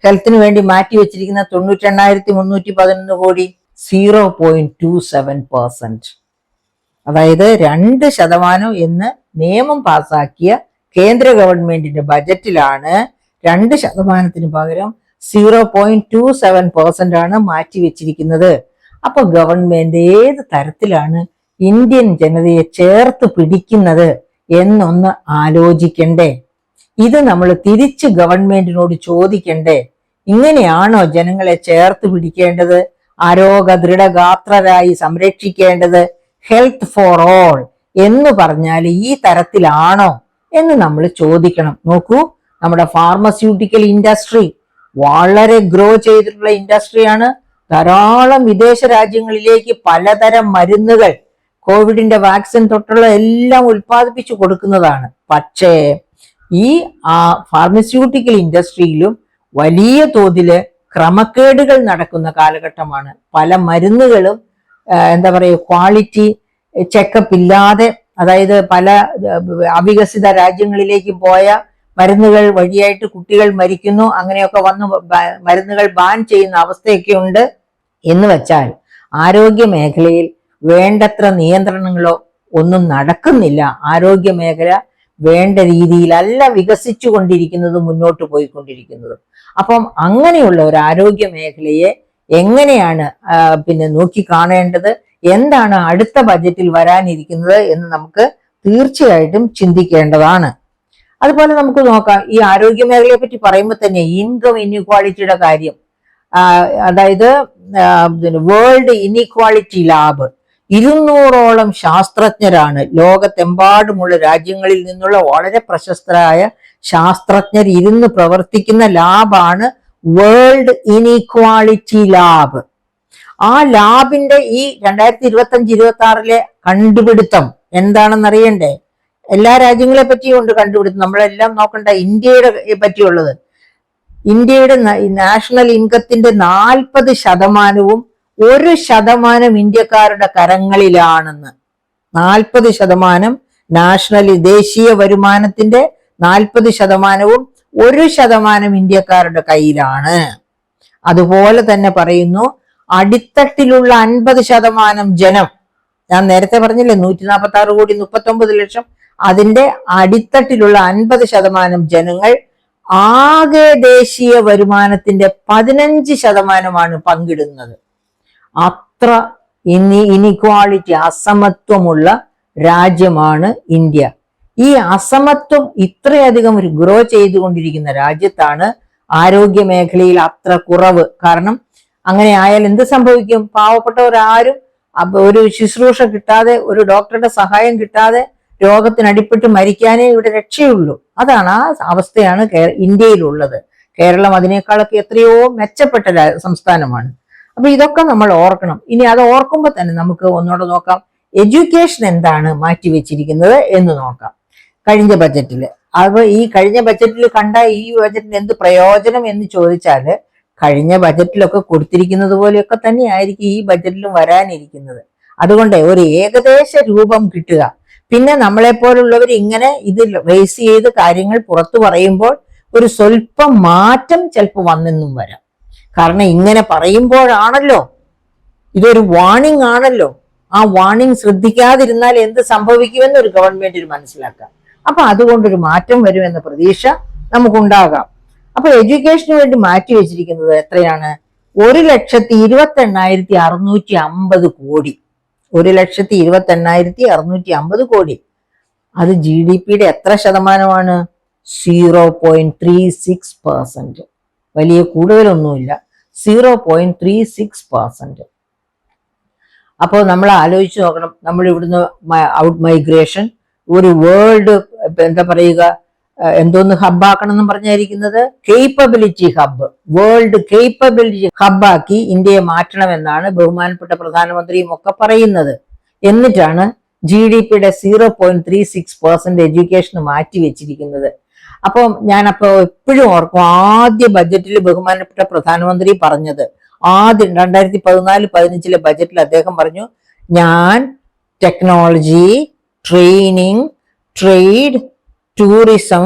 ഹെൽത്തിന് വേണ്ടി മാറ്റി വെച്ചിരിക്കുന്ന 98,311 കോടി? 0.27%. അതായത് 2% എന്ന് നിയമം പാസാക്കിയ കേന്ദ്ര ഗവൺമെന്റിന്റെ ബജറ്റിലാണ് 2%-ന് പകരം 0.27% ആണ് മാറ്റിവെച്ചിരിക്കുന്നത്. അപ്പൊ ഗവൺമെന്റ് ഏത് തരത്തിലാണ് ഇന്ത്യൻ ജനതയെ ചേർത്ത് പിടിക്കുന്നത് എന്നൊന്ന് ആലോചിക്കണ്ടേ? ഇത് നമ്മൾ തിരിച്ച് ഗവൺമെന്റിനോട് ചോദിക്കണ്ടേ? ഇങ്ങനെയാണോ ജനങ്ങളെ ചേർത്ത് പിടിക്കേണ്ടത്? ആരോഗ്യ ദൃഢഗാത്രരായി സംരക്ഷിക്കേണ്ടത്? ഹെൽത്ത് ഫോർ ഓൾ എന്ന് പറഞ്ഞാൽ ഈ തരത്തിലാണോ എന്ന് നമ്മൾ ചോദിക്കണം. നോക്കൂ, നമ്മുടെ ഫാർമസ്യൂട്ടിക്കൽ ഇൻഡസ്ട്രി വളരെ ഗ്രോ ചെയ്തിട്ടുള്ള ഇൻഡസ്ട്രിയാണ്. ധാരാളം വിദേശ രാജ്യങ്ങളിലേക്ക് പലതരം മരുന്നുകൾ, കോവിഡിന്റെ വാക്സിൻ തൊട്ടുള്ള എല്ലാം ഉൽപ്പാദിപ്പിച്ചു കൊടുക്കുന്നതാണ്. പക്ഷേ ഈ ഫാർമസ്യൂട്ടിക്കൽ ഇൻഡസ്ട്രിയിലും വലിയ തോതില് ക്രമക്കേടുകൾ നടക്കുന്ന കാലഘട്ടമാണ്. പല മരുന്നുകളും എന്താ പറയുക, ക്വാളിറ്റി ചെക്കപ്പ് ഇല്ലാതെ, അതായത് പല അവികസിത രാജ്യങ്ങളിലേക്ക് പോയ മരുന്നുകൾ വഴിയായിട്ട് കുട്ടികൾ മരിക്കുന്നു. അങ്ങനെയൊക്കെ വന്ന് മരുന്നുകൾ ബാൻ ചെയ്യുന്ന അവസ്ഥയൊക്കെ ഉണ്ട്. എന്ന് വെച്ചാൽ ആരോഗ്യ മേഖലയിൽ വേണ്ടത്ര നിയന്ത്രണങ്ങളോ ഒന്നും നടക്കുന്നില്ല. ആരോഗ്യ മേഖല വേണ്ട രീതിയിലല്ല വികസിച്ചു കൊണ്ടിരിക്കുന്നത്, മുന്നോട്ട് പോയിക്കൊണ്ടിരിക്കുന്നത്. അപ്പം അങ്ങനെയുള്ള ഒരു ആരോഗ്യ മേഖലയെ എങ്ങനെയാണ് നോക്കി കാണേണ്ടത്, എന്താണ് അടുത്ത ബജറ്റിൽ വരാനിരിക്കുന്നത് എന്ന് നമുക്ക് തീർച്ചയായിട്ടും ചിന്തിക്കേണ്ടതാണ്. അതുപോലെ നമുക്ക് നോക്കാം, ഈ ആരോഗ്യ മേഖലയെ പറ്റി പറയുമ്പോൾ തന്നെ ഇൻകം ഇൻഇക്വാളിറ്റിയുടെ കാര്യം, അതായത് വേൾഡ് ഇൻഇക്വാളിറ്റി ലാബ് 200ഓളം ശാസ്ത്രജ്ഞരാണ് ലോകത്തെമ്പാടുമുള്ള രാജ്യങ്ങളിൽ നിന്നുള്ള വളരെ പ്രശസ്തരായ ശാസ്ത്രജ്ഞർ ഇരുന്ന് പ്രവർത്തിക്കുന്ന ലാബാണ് വേൾഡ് ഇൻഇക്വാളിറ്റി ലാബ്. ആ ലാബിന്റെ ഈ 2025-26 കണ്ടുപിടുത്തം എന്താണെന്ന് അറിയണ്ടേ? എല്ലാ രാജ്യങ്ങളെ പറ്റിയും ഉണ്ട് കണ്ടുപിടുത്തം. നമ്മളെല്ലാം നോക്കണ്ട ഇന്ത്യയുടെ പറ്റിയുള്ളത്. ഇന്ത്യയുടെ നാഷണൽ ഇൻകത്തിന്റെ 40% 1% ഇന്ത്യക്കാരുടെ കരങ്ങളിലാണെന്ന്. 40% നാഷണൽ ദേശീയ വരുമാനത്തിന്റെ 40% 1% ഇന്ത്യക്കാരുടെ കയ്യിലാണ്. അതുപോലെ തന്നെ പറയുന്നു, അടിത്തട്ടിലുള്ള 50% ജനം, ഞാൻ നേരത്തെ പറഞ്ഞില്ലേ 146,39,00,000, അതിന്റെ അടിത്തട്ടിലുള്ള 50% ജനങ്ങൾ ആകെ ദേശീയ വരുമാനത്തിന്റെ 15% പങ്കിടുന്നത്. അത്ര ഇനിക്വാളിറ്റി, അസമത്വമുള്ള രാജ്യമാണ് ഇന്ത്യ. ഈ അസമത്വം ഇത്രയധികം ഒരു ഗ്രോ ചെയ്തുകൊണ്ടിരിക്കുന്ന രാജ്യത്താണ് ആരോഗ്യ മേഖലയിൽ അത്ര കുറവ്. കാരണം അങ്ങനെ ആയാൽ എന്ത് സംഭവിക്കും? പാവപ്പെട്ടവരാരും ഒരു ശുശ്രൂഷ കിട്ടാതെ, ഒരു ഡോക്ടറുടെ സഹായം കിട്ടാതെ രോഗത്തിനടിപ്പെട്ട് മരിക്കാനേ ഇവിടെ രക്ഷയുള്ളൂ. അതാണ്, ആ അവസ്ഥയാണ് ഇന്ത്യയിലുള്ളത്. കേരളം അതിനേക്കാളൊക്കെ എത്രയോ മെച്ചപ്പെട്ട സംസ്ഥാനമാണ്. അപ്പൊ ഇതൊക്കെ നമ്മൾ ഓർക്കണം. ഇനി അത് ഓർക്കുമ്പോൾ തന്നെ നമുക്ക് ഒന്നുകൂടെ നോക്കാം, എഡ്യൂക്കേഷൻ എന്താണ് മാറ്റിവെച്ചിരിക്കുന്നത് എന്ന് നോക്കാം. കഴിഞ്ഞ ബജറ്റില്, അപ്പൊ ഈ കഴിഞ്ഞ ബജറ്റിൽ കണ്ട ഈ ബജറ്റിന് എന്ത് പ്രയോജനം എന്ന് ചോദിച്ചാല്, കഴിഞ്ഞ ബജറ്റിലൊക്കെ കൊടുത്തിരിക്കുന്നത് പോലെയൊക്കെ തന്നെ ആയിരിക്കും ഈ ബജറ്റിലും വരാനിരിക്കുന്നത്. അതുകൊണ്ട് ഒരു ഏകദേശ രൂപം കിട്ടുക. പിന്നെ നമ്മളെപ്പോലുള്ളവർ ഇങ്ങനെ ഇത് റേസ് ചെയ്ത് കാര്യങ്ങൾ പുറത്തു പറയുമ്പോൾ ഒരു സ്വല്പം മാറ്റം ചിലപ്പോൾ വന്നെന്നും വരാം. കാരണം ഇങ്ങനെ പറയുമ്പോഴാണല്ലോ, ഇതൊരു വാണിംഗ് ആണല്ലോ. ആ വാണിംഗ് ശ്രദ്ധിക്കാതിരുന്നാൽ എന്ത് സംഭവിക്കുമെന്ന് ഒരു ഗവൺമെന്റിന് മനസ്സിലാക്കാം. അപ്പൊ അതുകൊണ്ടൊരു മാറ്റം വരുമെന്ന പ്രതീക്ഷ നമുക്കുണ്ടാകാം. അപ്പൊ എഡ്യൂക്കേഷന് വേണ്ടി മാറ്റി വെച്ചിരിക്കുന്നത് എത്രയാണ്? 1,28,650 കോടി. 1,28,650 അത് GDP എത്ര ശതമാനമാണ്? 0.36%. വലിയ കൂടുതലൊന്നുമില്ല, 0.36%. അപ്പോൾ നമ്മൾ ആലോചിച്ച് നോക്കണം, നമ്മൾ ഇവിടുന്ന് ഔട്ട് മൈഗ്രേഷൻ ഒരു വേൾഡ് എന്താ പറയുക, എന്തോന്ന് ഹബ്ബാക്കണം എന്ന് പറഞ്ഞായിരിക്കുന്നത്, കേപ്പബിലിറ്റി ഹബ്ബ്, വേൾഡ് കേപ്പബിലിറ്റി ഹബ്ബാക്കി ഇന്ത്യയെ മാറ്റണമെന്നാണ് ബഹുമാനപ്പെട്ട പ്രധാനമന്ത്രിയും ഒക്കെ പറയുന്നത്. എന്നിട്ടാണ് GDP 0.36% എഡ്യൂക്കേഷന് മാറ്റി വെച്ചിരിക്കുന്നത്. അപ്പോൾ ഞാനപ്പോൾ എപ്പോഴും ഓർക്കും, ആദ്യ ബജറ്റിൽ ബഹുമാനപ്പെട്ട പ്രധാനമന്ത്രി പറഞ്ഞത്, ആദ്യം 2014-15 ബജറ്റിൽ അദ്ദേഹം പറഞ്ഞു, ഞാൻ technology, training, trade, tourism,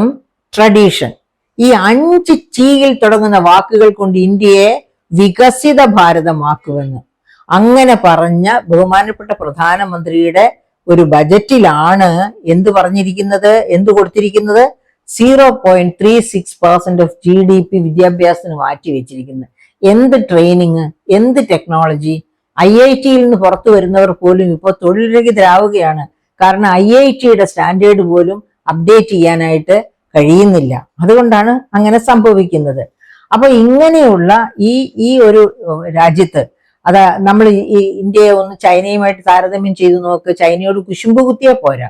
tradition, ഈ 5 Tയിൽ തുടങ്ങുന്ന വാക്കുകൾ കൊണ്ട് ഇന്ത്യയെ വികസിത ഭാരതമാക്കുമെന്ന് അങ്ങനെ പറഞ്ഞ ബഹുമാനപ്പെട്ട പ്രധാനമന്ത്രിയുടെ ഒരു ബജറ്റിലാണ് എന്ത് പറഞ്ഞിരിക്കുന്നത്, എന്ത് കൊടുത്തിരിക്കുന്നത്? 0.36% ഓഫ് GDP വിദ്യാഭ്യാസത്തിന് മാറ്റി വെച്ചിരിക്കുന്നത്. എന്ത് ട്രെയിനിങ്, എന്ത് ടെക്നോളജി! IITയിൽ നിന്ന് പുറത്തു വരുന്നവർ പോലും ഇപ്പോൾ തൊഴിൽരഹിതരാവുകയാണ്. കാരണം IITയുടെ സ്റ്റാൻഡേർഡ് പോലും അപ്ഡേറ്റ് ചെയ്യാനായിട്ട് കഴിയുന്നില്ല. അതുകൊണ്ടാണ് അങ്ങനെ സംഭവിക്കുന്നത്. അപ്പൊ ഇങ്ങനെയുള്ള ഈ ഒരു രാജ്യത്ത്, അതാ നമ്മൾ ഈ ഇന്ത്യയെ ഒന്ന് ചൈനയുമായിട്ട് താരതമ്യം ചെയ്ത് നോക്ക്. ചൈനയോട് കുശുമ്പ് കുത്തിയാൽ പോരാ,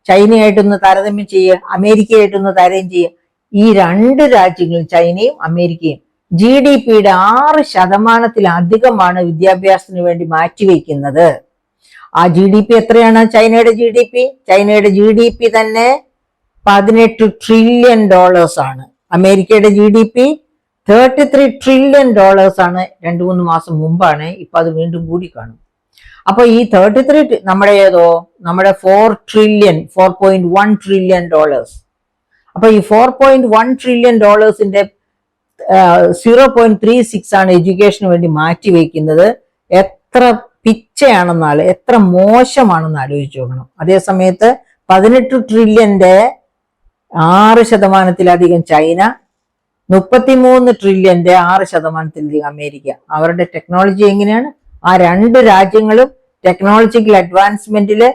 ചൈനയായിട്ടൊന്ന് താരതമ്യം ചെയ്യുക, അമേരിക്കയായിട്ടൊന്ന് താരതമ്യം ചെയ്യുക. ഈ 2 രാജ്യങ്ങളും, ചൈനയും അമേരിക്കയും, GDP 6% വിദ്യാഭ്യാസത്തിന് വേണ്ടി മാറ്റിവെക്കുന്നത്. ആ GDP എത്രയാണ് ചൈനയുടെ GDP? ചൈനയുടെ GDP തന്നെ $18 ട്രില്യൺ ആണ്. അമേരിക്കയുടെ GDP $33 ട്രില്യൺ ആണ്. 2-3 മാസം മുമ്പാണ്. ഇപ്പൊ അത് വീണ്ടും കൂടി കാണും. അപ്പൊ ഈ 33 നമ്മുടെ ഏതോ, നമ്മുടെ 4.1 ട്രില്യൺ. അപ്പൊ ഈ $4.1 ട്രില്യൺ 0.36 ആണ് എഡ്യൂക്കേഷന് വേണ്ടി മാറ്റിവെക്കുന്നത്. എത്ര പിച്ചയാണെന്നാല്, എത്ര മോശമാണെന്ന് ആലോചിച്ച് നോക്കണം. അതേ സമയത്ത് 18 ട്രില്യന്റെ 6%-ലധികം ചൈന, 33 ട്രില്യന്റെ 6%-ലധികം അമേരിക്ക. അവരുടെ ടെക്നോളജി എങ്ങനെയാണ്? ആ 2 രാജ്യങ്ങളും ടെക്നോളജിക്കൽ അഡ്വാൻസ്മെന്റില്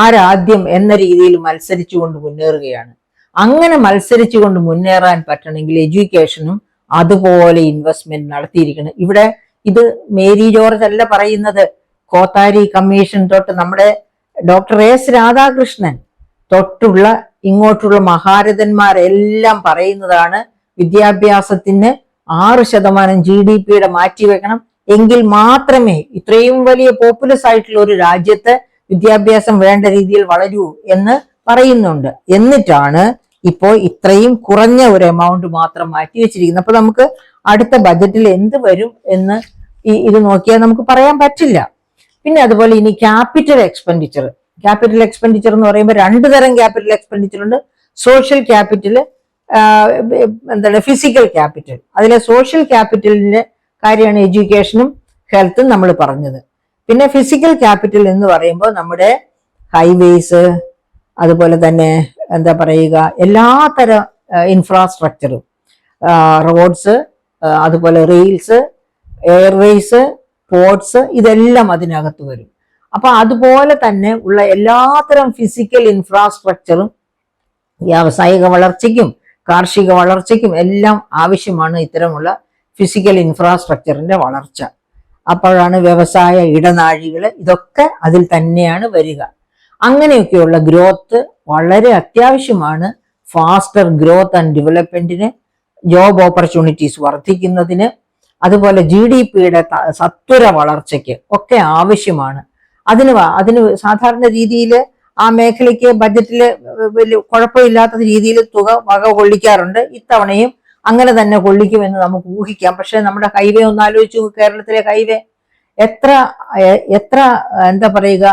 ആരാദ്യം എന്ന രീതിയിൽ മത്സരിച്ചുകൊണ്ട് മുന്നേറുകയാണ്. അങ്ങനെ മത്സരിച്ചുകൊണ്ട് മുന്നേറാൻ പറ്റണമെങ്കിൽ എഡ്യൂക്കേഷനും അതുപോലെ ഇൻവെസ്റ്റ്മെന്റ് നടത്തിയിരിക്കണം. ഇവിടെ ഇത് മേരി ജോർജ് അല്ല പറയുന്നത്. കോത്താരി കമ്മീഷൻ തൊട്ട് നമ്മുടെ ഡോക്ടർ S രാധാകൃഷ്ണൻ തൊട്ടുള്ള ഇങ്ങോട്ടുള്ള മഹാരഥന്മാരെല്ലാം പറയുന്നതാണ്, വിദ്യാഭ്യാസത്തിന് 6% GDP മാറ്റിവെക്കണം. എങ്കിൽ മാത്രമേ ഇത്രയും വലിയ പോപ്പുലസ് ആയിട്ടുള്ള ഒരു രാജ്യത്ത് വിദ്യാഭ്യാസം വേണ്ട രീതിയിൽ വളരൂ എന്ന് പറയുന്നുണ്ട്. എന്നിട്ടാണ് ഇപ്പോൾ ഇത്രയും കുറഞ്ഞ ഒരു എമൗണ്ട് മാത്രം മാറ്റി വെച്ചിരിക്കുന്നത്. അപ്പൊ നമുക്ക് അടുത്ത ബജറ്റിൽ എന്ത് വരും എന്ന് ഇത് നോക്കിയാൽ നമുക്ക് പറയാൻ പറ്റില്ല. പിന്നെ അതുപോലെ ഇനി ക്യാപിറ്റൽ എക്സ്പെൻഡിച്ചർ എന്ന് പറയുമ്പോൾ 2 തരം ക്യാപിറ്റൽ എക്സ്പെൻഡിച്ചർ ഉണ്ട്. സോഷ്യൽ ക്യാപിറ്റൽ, എന്താണ് ഫിസിക്കൽ ക്യാപിറ്റൽ. അതിലെ സോഷ്യൽ ക്യാപിറ്റലിന്റെ കാര്യമാണ് എഡ്യൂക്കേഷനും ഹെൽത്തും നമ്മൾ പറഞ്ഞത്. പിന്നെ ഫിസിക്കൽ ക്യാപിറ്റൽ എന്ന് പറയുമ്പോൾ നമ്മുടെ ഹൈവേസ്, അതുപോലെ തന്നെ എന്താ പറയുക, എല്ലാത്തരം ഇൻഫ്രാസ്ട്രക്ചറും, റോഡ്സ്, അതുപോലെ റെയിൽസ്, എയർവേസ്, പോർട്സ്, ഇതെല്ലാം അതിനകത്ത് വരും. അപ്പൊ അതുപോലെ തന്നെ ഉള്ള എല്ലാത്തരം ഫിസിക്കൽ ഇൻഫ്രാസ്ട്രക്ചറും വ്യാവസായിക വളർച്ചയ്ക്കും കാർഷിക വളർച്ചയ്ക്കും എല്ലാം ആവശ്യമാണ് ഇത്തരമുള്ള ഫിസിക്കൽ ഇൻഫ്രാസ്ട്രക്ചറിന്റെ വളർച്ച. അപ്പോഴാണ് വ്യവസായ ഇടനാഴികൾ, ഇതൊക്കെ അതിൽ തന്നെയാണ് വരിക. അങ്ങനെയൊക്കെയുള്ള ഗ്രോത്ത് വളരെ അത്യാവശ്യമാണ്. ഫാസ്റ്റർ ഗ്രോത്ത് ആൻഡ് ഡെവലപ്മെന്റിന്, ജോബ് ഓപ്പർച്യൂണിറ്റീസ് വർദ്ധിക്കുന്നതിന്, അതുപോലെ GDP സത്വര വളർച്ചയ്ക്ക് ഒക്കെ ആവശ്യമാണ്. അതിന് സാധാരണ രീതിയിൽ ആ മേഖലയ്ക്ക് ബജറ്റില് വലിയ കുഴപ്പമില്ലാത്ത രീതിയിൽ തുക വക കൊള്ളിക്കാറുണ്ട്. ഇത്തവണയും അങ്ങനെ തന്നെ കൊള്ളിക്കുമെന്ന് നമുക്ക് ഊഹിക്കാം. പക്ഷെ നമ്മുടെ ഹൈവേ ഒന്ന് ആലോചിച്ചു, കേരളത്തിലെ ഹൈവേ എത്ര എന്താ പറയുക,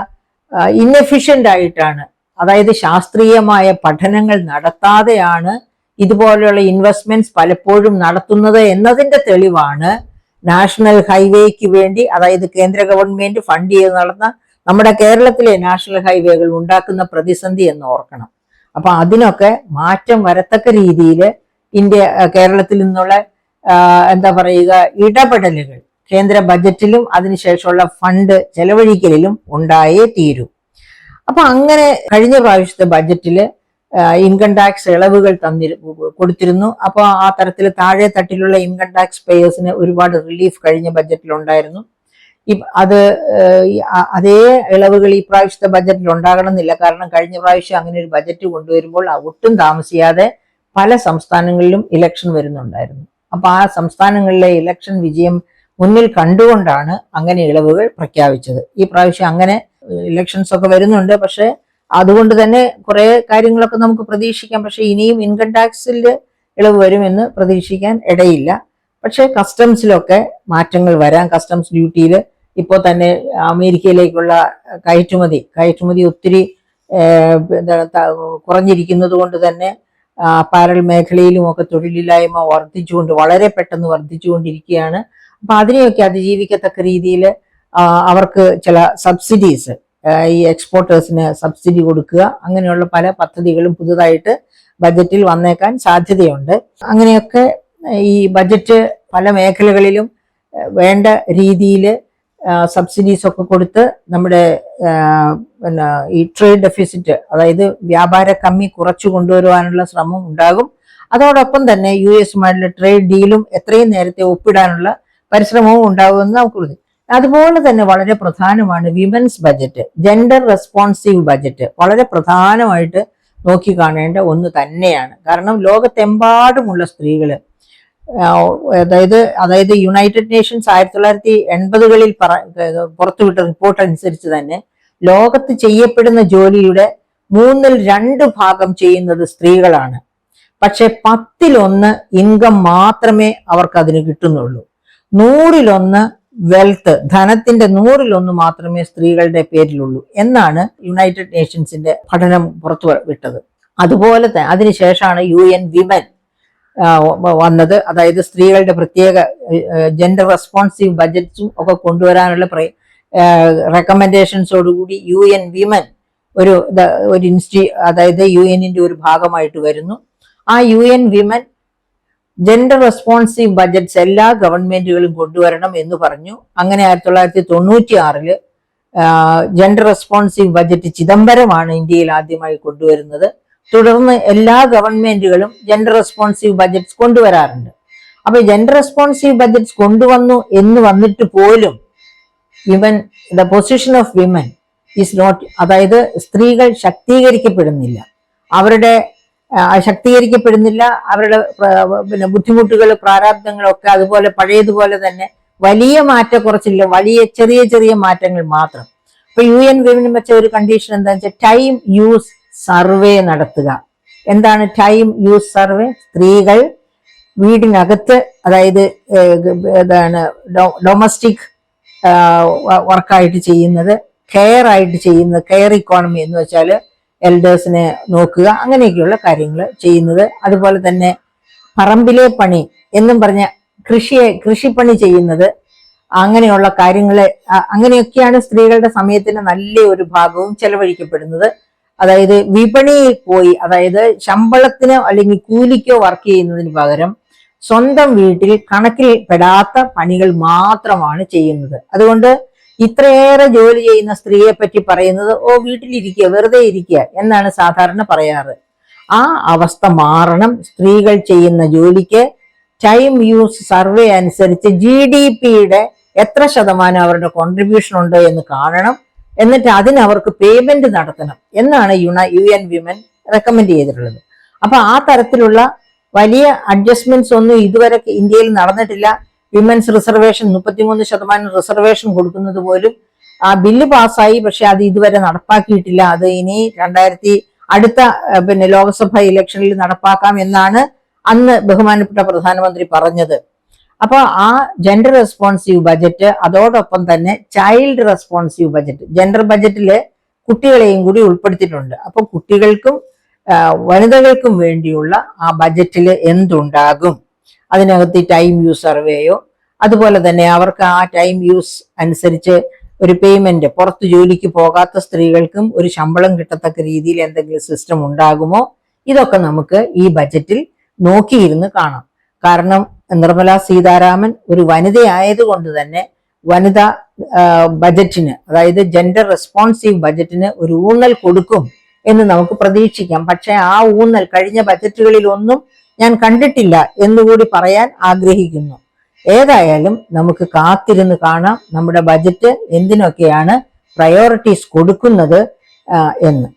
ഇൻഎഫിഷ്യന്റ് ആയിട്ടാണ്, അതായത് ശാസ്ത്രീയമായ പഠനങ്ങൾ നടത്താതെയാണ് ഇതുപോലെയുള്ള ഇൻവെസ്റ്റ്മെന്റ്സ് പലപ്പോഴും നടത്തുന്നത് എന്നതിന്റെ തെളിവാണ് നാഷണൽ ഹൈവേക്ക് വേണ്ടി, അതായത് കേന്ദ്ര ഗവൺമെന്റ് ഫണ്ട് ചെയ്ത് നടന്ന നമ്മുടെ കേരളത്തിലെ നാഷണൽ ഹൈവേകൾ ഉണ്ടാക്കുന്ന പ്രതിസന്ധി എന്ന് ഓർക്കണം. അപ്പൊ അതിനൊക്കെ മാറ്റം വരത്തക്ക രീതിയിൽ കേരളത്തിൽ നിന്നുള്ള എന്താ പറയുക ഇടപെടലുകൾ കേന്ദ്ര ബജറ്റിലും അതിനുശേഷമുള്ള ഫണ്ട് ചെലവഴിക്കലിലും ഉണ്ടായേ തീരൂ. അപ്പൊ അങ്ങനെ കഴിഞ്ഞ പ്രാവശ്യത്തെ ബജറ്റില് ഇൻകം ടാക്സ് ഇളവുകൾ കൊടുത്തിരുന്നു. അപ്പോൾ ആ തരത്തിൽ താഴെ തട്ടിലുള്ള ഇൻകം ടാക്സ് പേയേഴ്സിന് ഒരുപാട് റിലീഫ് കഴിഞ്ഞ ബജറ്റിൽ ഉണ്ടായിരുന്നു. അത് അതേ ഇളവുകൾ ഈ പ്രാവശ്യത്തെ ബജറ്റിൽ ഉണ്ടാകണമെന്നില്ല. കാരണം കഴിഞ്ഞ പ്രാവശ്യം അങ്ങനെ ഒരു ബജറ്റ് കൊണ്ടുവരുമ്പോൾ ഒട്ടും താമസിയാതെ പല സംസ്ഥാനങ്ങളിലും ഇലക്ഷൻ വരുന്നുണ്ടായിരുന്നു. അപ്പൊ ആ സംസ്ഥാനങ്ങളിലെ ഇലക്ഷൻ വിജയം മുന്നിൽ കണ്ടുകൊണ്ടാണ് അങ്ങനെ ഇളവുകൾ പ്രഖ്യാപിച്ചത്. ഈ പ്രാവശ്യം അങ്ങനെ ഇലക്ഷൻസ് ഒക്കെ വരുന്നുണ്ട്. പക്ഷെ അതുകൊണ്ട് തന്നെ കുറെ കാര്യങ്ങളൊക്കെ നമുക്ക് പ്രതീക്ഷിക്കാം. പക്ഷെ ഇനിയും ഇൻകം ടാക്സിൽ ഇളവ് വരുമെന്ന് പ്രതീക്ഷിക്കാൻ ഇടയില്ല. പക്ഷെ കസ്റ്റംസിലൊക്കെ മാറ്റങ്ങൾ വരാം. കസ്റ്റംസ് ഡ്യൂട്ടിയിൽ ഇപ്പോൾ തന്നെ അമേരിക്കയിലേക്കുള്ള കയറ്റുമതി ഒത്തിരി കുറഞ്ഞിരിക്കുന്നത് കൊണ്ട് തന്നെ അപ്പാരൽ മേഖലയിലും ഒക്കെ തൊഴിലില്ലായ്മ വളരെ പെട്ടെന്ന് വർദ്ധിച്ചുകൊണ്ടിരിക്കുകയാണ്. അപ്പൊ അതിനെയൊക്കെ അതിജീവിക്കത്തക്ക രീതിയിൽ അവർക്ക് ചില സബ്സിഡീസ്, ഈ എക്സ്പോർട്ടേഴ്സിന് സബ്സിഡി കൊടുക്കുക, അങ്ങനെയുള്ള പല പദ്ധതികളും പുതുതായിട്ട് ബജറ്റിൽ വന്നേക്കാൻ സാധ്യതയുണ്ട്. അങ്ങനെയൊക്കെ ഈ ബജറ്റ് പല മേഖലകളിലും വേണ്ട രീതിയിൽ സബ്സിഡീസ് ഒക്കെ കൊടുത്ത് നമ്മുടെ ഈ ട്രേഡ് ഡെഫിസിറ്റ്, അതായത് വ്യാപാര കമ്മി കുറച്ചു കൊണ്ടുവരുവാനുള്ള ശ്രമം ഉണ്ടാകും. അതോടൊപ്പം തന്നെ US-ഉമായിട്ടുള്ള ട്രേഡ് ഡീലും എത്രയും നേരത്തെ ഒപ്പിടാനുള്ള പരിശ്രമവും ഉണ്ടാകുമെന്ന് നമുക്ക്. അതുപോലെ തന്നെ വളരെ പ്രധാനമാണ് women's budget, gender responsive budget. വളരെ പ്രധാനമായിട്ട് നോക്കിക്കാണേണ്ട ഒന്ന് തന്നെയാണ്. കാരണം ലോകത്തെമ്പാടുമുള്ള സ്ത്രീകള്, അതായത് യുണൈറ്റഡ് നേഷൻസ് 1980-കളിൽ പുറത്തുവിട്ട റിപ്പോർട്ട് അനുസരിച്ച് തന്നെ ലോകത്ത് ചെയ്യപ്പെടുന്ന ജോലിയുടെ 2/3 ചെയ്യുന്നത് സ്ത്രീകളാണ്. പക്ഷെ 10-1 ഇൻകം മാത്രമേ അവർക്ക് അതിന് കിട്ടുന്നുള്ളൂ. 100-1 വെൽത്ത്, ധനത്തിന്റെ 100-1 മാത്രമേ സ്ത്രീകളുടെ പേരിലുള്ളൂ എന്നാണ് യുണൈറ്റഡ് നേഷൻസിന്റെ പഠനം പുറത്തു വിട്ടത്. അതുപോലെ തന്നെ അതിനുശേഷമാണ് UN വിമൻ വന്നത്. അതായത് സ്ത്രീകളുടെ പ്രത്യേക ജെൻഡർ റെസ്പോൺസീവ് ബജറ്റ്സും ഒക്കെ കൊണ്ടുവരാനുള്ള റെക്കമെൻഡേഷൻസോടുകൂടി UN വിമൻ ഒരു അതായത് UN-ന്റെ ഒരു ഭാഗമായിട്ട് വരുന്നു. ആ UN women gender responsive budgets എല്ലാ ഗവൺമെന്റുകളും കൊണ്ടുവരണം എന്ന് പറഞ്ഞു. അങ്ങനെ 1996 ജെൻഡർ റെസ്പോൺസീവ് ബജറ്റ് ചിദംബരമാണ് ഇന്ത്യയിൽ ആദ്യമായി കൊണ്ടുവരുന്നത്. തുടർന്ന് എല്ലാ ഗവൺമെന്റുകളും ജെൻഡർ റെസ്പോൺസീവ് ബജറ്റ്സ് കൊണ്ടുവരാറുണ്ട്. അപ്പൊ ജെൻഡർ റെസ്പോൺസീവ് ബജറ്റ്സ് കൊണ്ടുവന്നു എന്ന് വന്നിട്ട് പോലും the position of women is not, അതായത് സ്ത്രീകൾ ശാക്തീകരിക്കപ്പെടുന്നില്ല. അവരുടെ ബുദ്ധിമുട്ടുകൾ, പ്രാരാബ്ദങ്ങളൊക്കെ അതുപോലെ പഴയതുപോലെ തന്നെ വലിയ മാറ്റക്കുറച്ചില്ല, വലിയ ചെറിയ മാറ്റങ്ങൾ മാത്രം. അപ്പൊ UN വിമൻ വെച്ച ഒരു കണ്ടീഷൻ എന്താണെന്ന് വെച്ചാൽ ടൈം യൂസ് സർവേ നടത്തുക. എന്താണ് ടൈം യൂസ് സർവേ? സ്ത്രീകൾ വീടിനകത്ത്, അതായത് ഡൊമസ്റ്റിക് വർക്കായിട്ട് ചെയ്യുന്നത്, കെയർ ആയിട്ട് ചെയ്യുന്നത്, കെയർ ഇക്കോണമി എന്ന് വെച്ചാൽ എൽഡേഴ്സിനെ നോക്കുക, അങ്ങനെയൊക്കെയുള്ള കാര്യങ്ങൾ ചെയ്യുന്നത്. അതുപോലെ തന്നെ പറമ്പിലെ പണി എന്നും പറഞ്ഞ കൃഷിപ്പണി ചെയ്യുന്നത്, അങ്ങനെയുള്ള കാര്യങ്ങളെ, അങ്ങനെയൊക്കെയാണ് സ്ത്രീകളുടെ സമയത്തിന് നല്ല ഒരു ഭാഗവും ചെലവഴിക്കപ്പെടുന്നത്. അതായത് വിപണിയിൽ പോയി, അതായത് ശമ്പളത്തിന് അല്ലെങ്കിൽ കൂലിക്കോ വർക്ക് ചെയ്യുന്നതിന് പകരം സ്വന്തം വീട്ടിൽ കണക്കിൽ പെടാത്ത പണികൾ മാത്രമാണ് ചെയ്യുന്നത്. അതുകൊണ്ട് ഇത്രയേറെ ജോലി ചെയ്യുന്ന സ്ത്രീയെ പറ്റി പറയുന്നത് വീട്ടിലിരിക്കുക, വെറുതെ ഇരിക്കുക എന്നാണ് സാധാരണ പറയാറ്. ആ അവസ്ഥ മാറണം. സ്ത്രീകൾ ചെയ്യുന്ന ജോലിക്ക് ടൈം യൂസ് സർവേ അനുസരിച്ച് GDP-യുടെ എത്ര ശതമാനം അവരുടെ കോൺട്രിബ്യൂഷൻ ഉണ്ട് എന്ന് കാണണം. എന്നിട്ട് അതിന് അവർക്ക് പേയ്മെന്റ് നടത്തണം എന്നാണ് UN വിമൻ റെക്കമെൻഡ് ചെയ്തിട്ടുള്ളത്. അപ്പൊ ആ തരത്തിലുള്ള വലിയ അഡ്ജസ്റ്റ്മെന്റ്സ് ഒന്നും ഇതുവരെ ഇന്ത്യയിൽ നടന്നിട്ടില്ല. വിമൻസ് റിസർവേഷൻ 33% റിസർവേഷൻ കൊടുക്കുന്നത് പോലും ആ ബില്ല് പാസ്സായി, പക്ഷെ അത് ഇതുവരെ നടപ്പാക്കിയിട്ടില്ല. അത് ഇനി അടുത്ത ലോക്സഭ ഇലക്ഷനിൽ നടപ്പാക്കാം എന്നാണ് അന്ന് ബഹുമാനപ്പെട്ട പ്രധാനമന്ത്രി പറഞ്ഞത്. അപ്പൊ ആ ജെൻഡർ റെസ്പോൺസീവ് ബജറ്റ്, അതോടൊപ്പം തന്നെ ചൈൽഡ് റെസ്പോൺസീവ് ബജറ്റ്, ജെൻഡർ ബജറ്റില് കുട്ടികളെയും കൂടി ഉൾപ്പെടുത്തിയിട്ടുണ്ട്. അപ്പൊ കുട്ടികൾക്കും വനിതകൾക്കും വേണ്ടിയുള്ള ആ ബജറ്റിൽ എന്തുണ്ടാകും? അതിനകത്ത് ടൈം യൂസ് സർവേയോ, അതുപോലെ തന്നെ അവർക്ക് ആ ടൈം യൂസ് അനുസരിച്ച് ഒരു പേയ്മെന്റ്, പുറത്ത് ജോലിക്ക് പോകാത്ത സ്ത്രീകൾക്കും ഒരു ശമ്പളം കിട്ടത്തക്ക രീതിയിൽ എന്തെങ്കിലും സിസ്റ്റം ഉണ്ടാകുമോ? ഇതൊക്കെ നമുക്ക് ഈ ബജറ്റിൽ നോക്കിയിരുന്ന് കാണാം. കാരണം നിർമ്മല സീതാരാമൻ ഒരു വനിതയായതുകൊണ്ട് തന്നെ വനിതാ ബജറ്റിന്, അതായത് ജെൻഡർ റെസ്പോൺസീവ് ബജറ്റിന് ഒരു ഊന്നൽ കൊടുക്കും എന്ന് നമുക്ക് പ്രതീക്ഷിക്കാം. പക്ഷെ ആ ഊന്നൽ കഴിഞ്ഞ ബജറ്റുകളിലൊന്നും ഞാൻ കണ്ടിട്ടില്ല എന്നുകൂടി പറയാൻ ആഗ്രഹിക്കുന്നു. ഏതായാലും നമുക്ക് കാത്തിരുന്ന് കാണാം നമ്മുടെ ബജറ്റ് എന്തിനൊക്കെയാണ് പ്രയോറിറ്റീസ് കൊടുക്കുന്നത് എന്ന്.